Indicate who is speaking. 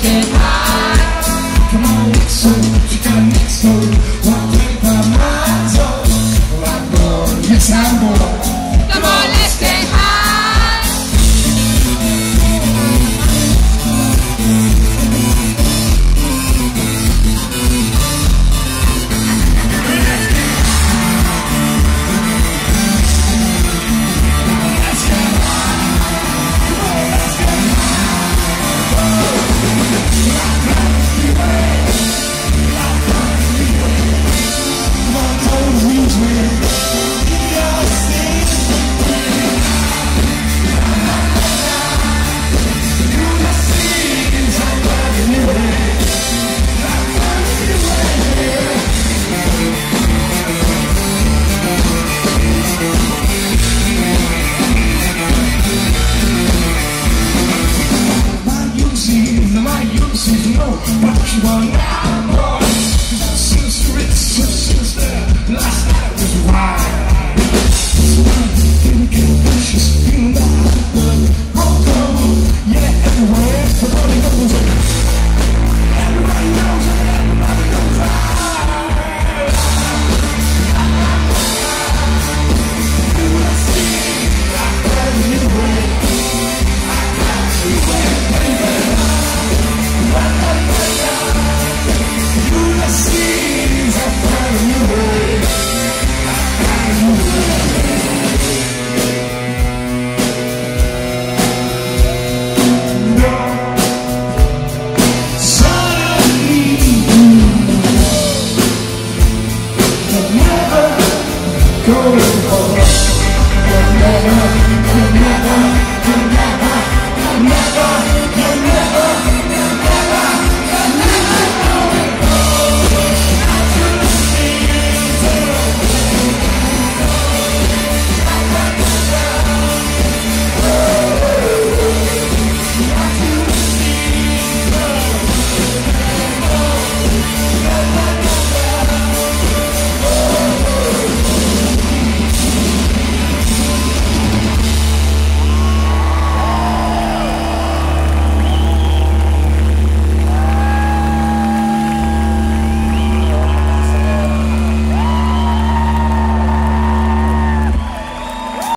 Speaker 1: get high. Come on, so you gotta mix so one thing by my soul. I'm born, yes I'm born. Come on, let's get high. Ulysses, no, what you want now?